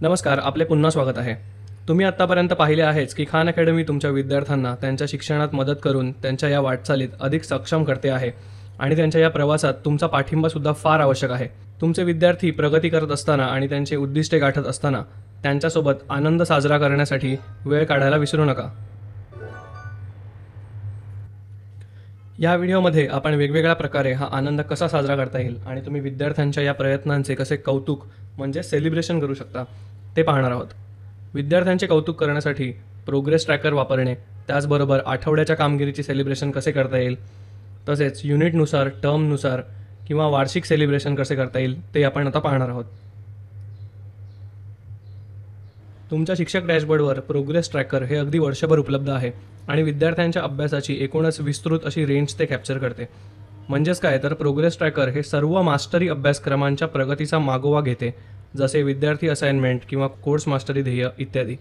नमस्कार, आपले पुन्हा स्वागत आहे। तुम्ही आत्तापर्यंत पाहिले आहेच की खान अकॅडमी तुमच्या विद्यार्थ्यांना त्यांच्या शिक्षणात मदत करून त्यांच्या या वाटचालीत अधिक सक्षम करते आहे आणि त्यांच्या या प्रवासात तुमचा पाठिंबा सुद्धा फार आवश्यक आहे। तुमचे विद्यार्थी प्रगती करत असताना आणि त्यांचे उद्दिष्टे गाठत असताना त्यांच्यासोबत आनंद साजरा करण्यासाठी वेळ काढायला विसरू नका। या व्हिडिओमध्ये आपण वेगवेगळ्या प्रकारे हा आनंद कसा साजरा करता येईल आणि तुम्ही विद्यार्थ्यांच्या या प्रयत्नांचे कसे कौतुक म्हणजे सेलिब्रेशन करू शकता ते पाहणार आहोत। विद्यार्थ्यांचे कौतुक करण्यासाठी प्रोग्रेस ट्रॅकर वापरणे, त्याचबरोबर आठवड्याच्या कामगिरीचे सेलिब्रेशन कसे करता येईल, तसेच युनिटनुसार, टर्मनुसार किंवा वार्षिक सेलिब्रेशन कसे करता येईल ते आपण आता पाहणार आहोत। तुमच्या शिक्षक डॅशबोर्डवर प्रोग्रेस ट्रॅकर हे अगदी वर्षभर उपलब्ध आहे आणि विद्यार्थ्यांच्या अभ्यासाची एकूणच विस्तृत अशी रेंज ते कॅप्चर करते। म्हणजेच काय तर प्रोग्रेस ट्रॅकर हे सर्व मास्टरी अभ्यासक्रमांच्या प्रगतीचा मागोवा घेते, जसे विद्यार्थी असाइनमेंट किंवा कोर्स मास्टरी ध्येय इत्यादी।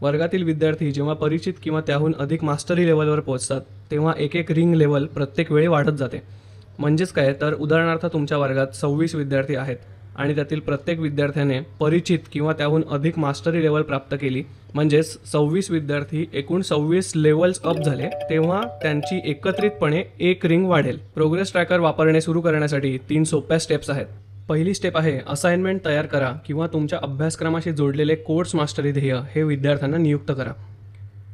वर्गातील विद्यार्थी जेव्हा परिचित किंवा त्याहून अधिक मास्टरी लेवलवर पोहोचतात तेव्हा एक एक रिंग लेवल प्रत्येक वेळी वाढत जाते। म्हणजेच काय तर उदाहरणार्थ तुमच्या वर्गात 26 विद्यार्थी आहेत आणि त्यातील प्रत्येक विद्यार्थ्याने परिचित किंवा त्याहून अधिक मास्टरी लेवल प्राप्त केली, म्हणजेच 26 विद्यार्थी एकूण 26 लेवल्स अप झाले, तेव्हा त्यांची एकत्रितपणे एक रिंग वाढेल। प्रोग्रेस ट्रॅकर वापरणे सुरू करण्यासाठी 3 सोप्या स्टेप्स आहेत। पहिली स्टेप आहे असाइनमेंट तयार करा किंवा तुमच्या अभ्यासक्रमाशी जोडलेले कोर्स मास्टरी ध्येय हे विद्यार्थ्यांना नियुक्त करा।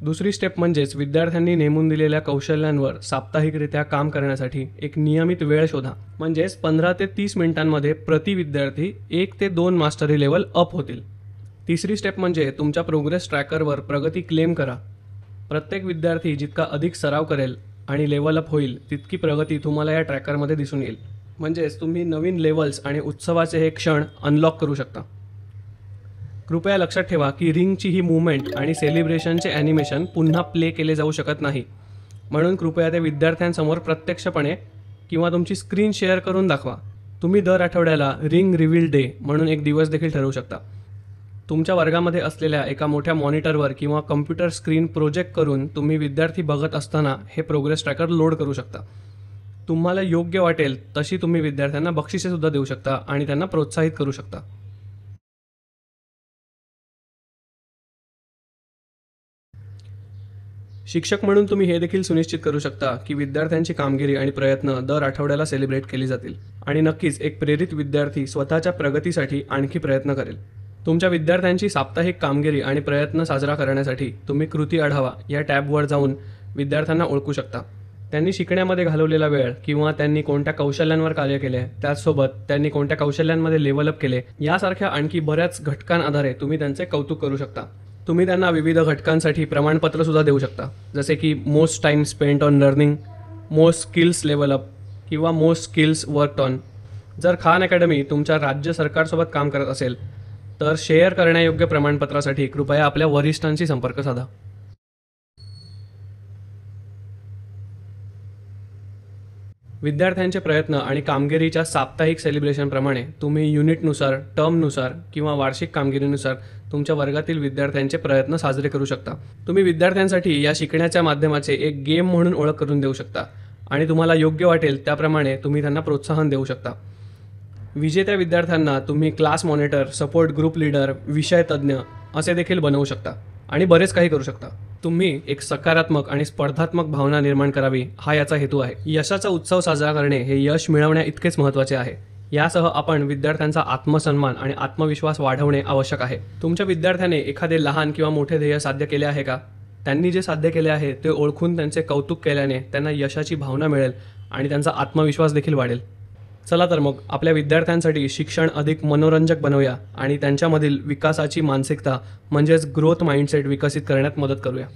दुसरी स्टेप म्हणजेच विद्यार्थ्यांनी नेमून दिलेल्या कौशल्यांवर साप्ताहिकरित्या काम करण्यासाठी एक नियमित वेळ शोधा, म्हणजेच 15 ते 30 मिनिटांमध्ये प्रति विद्यार्थी 1 ते 2 मास्टरी लेवल अप होतील। तिसरी स्टेप म्हणजे तुमच्या प्रोग्रेस ट्रॅकरवर प्रगती क्लेम करा। प्रत्येक विद्यार्थी जितका अधिक सराव करेल आणि लेवल अप होईल तितकी प्रगती तुम्हाला या ट्रॅकरमध्ये दिसून येईल, म्हणजेच तुम्ही नवीन लेवल्स आणि उत्सवाचे हे क्षण अनलॉक करू शकता। कृपया लक्षात ठेवा की रिंगची ही मूवमेंट आणि सेलिब्रेशनचे ॲनिमेशन पुन्हा प्ले केले जाऊ शकत नाही, म्हणून कृपया ते विद्यार्थ्यांसमोर प्रत्यक्षपणे किंवा तुमची स्क्रीन शेअर करून दाखवा। तुम्ही दर आठवड्याला रिंग रिव्हील डे म्हणून एक दिवस देखील ठरवू शकता। तुमच्या वर्गामध्ये असलेल्या एका मोठ्या मॉनिटरवर किंवा कम्प्युटर स्क्रीन प्रोजेक्ट करून तुम्ही विद्यार्थी बघत असताना हे प्रोग्रेस ट्रॅकर लोड करू शकता। तुम्हाला योग्य वाटेल तशी तुम्ही विद्यार्थ्यांना बक्षिसे सुद्धा देऊ शकता आणि त्यांना प्रोत्साहित करू शकता। शिक्षक म्हणून तुम्ही हे देखील सुनिश्चित करू शकता की विद्यार्थ्यांची कामगिरी आणि प्रयत्न दर आठवड्याला सेलिब्रेट केली जातील आणि नक्कीच एक प्रेरित विद्यार्थी स्वतःच्या प्रगतीसाठी आणखी प्रयत्न करेल। तुमच्या विद्यार्थ्यांची साप्ताहिक कामगिरी आणि प्रयत्न साजरा करण्यासाठी तुम्ही कृती आढावा या टॅबवर जाऊन विद्यार्थ्यांना ओळखू शकता। त्यांनी शिकण्यामध्ये घालवलेला वेळ किंवा त्यांनी कोणत्या कौशल्यांवर कार्य केले, त्याचसोबत त्यांनी कोणत्या कौशल्यांमध्ये लेवल अप केले यासारख्या आणखी बऱ्याच घटकांआधारे तुम्ही त्यांचे कौतुक करू शकता। तुम्ही त्यांना विविध घटकांसाठी प्रमाणपत्र सुद्धा देऊ शकता, जसे की most time spent on learning, most skills level up किंवा मोस्ट स्किल्स वर्कड ऑन। जर खान अकॅडमी तुमच्या राज्य सरकारसोबत काम करत असेल तर शेअर करण्यायोग्य प्रमाणपत्रासाठी कृपया आपल्या वरिष्ठांशी संपर्क साधा। विद्यार्थ्यांचे प्रयत्न आणि कामगिरीच्या साप्ताहिक सेलिब्रेशनप्रमाणे तुम्ही युनिटनुसार, टर्मनुसार किंवा वार्षिक कामगिरीनुसार तुमच्या वर्गातील विद्यार्थ्यांचे प्रयत्न साजरे करू शकता। तुम्ही विद्यार्थ्यांसाठी या शिकण्याच्या माध्यमाचे एक गेम म्हणून ओळख करून देऊ शकता आणि तुम्हाला योग्य वाटेल त्याप्रमाणे तुम्ही त्यांना प्रोत्साहन देऊ शकता। विजेत्या विद्यार्थ्यांना तुम्ही class monitor, support group leader, विषय तज्ज्ञ असे देखील बनवू शकता आणि बरेच काही करू शकता। तुम्ही एक सकारात्मक आणि स्पर्धात्मक भावना निर्माण करावी हा याचा हेतू आहे। यशाचा उत्सव साजरा करणे हे यश मिळवण्या इतकेच महत्त्वाचे आहे। यासह आपण विद्यार्थ्यांचा आत्मसन्मान आणि आत्मविश्वास वाढवणे आवश्यक आहे। तुमच्या विद्यार्थ्याने एखादे लहान किंवा मोठे ध्येय साध्य केले आहे का? त्यांनी जे साध्य केले आहे ते ओळखून त्यांचे कौतुक केल्याने त्यांना यशाची भावना मिळेल आणि त्यांचा आत्मविश्वास देखील वाढेल। चला तर मग आपल्या विद्यार्थ्यांसाठी शिक्षण अधिक मनोरंजक बनवूया आणि त्यांच्यामधील विकासाची मानसिकता म्हणजेच ग्रोथ माइंडसेट विकसित करण्यात मदत करूया।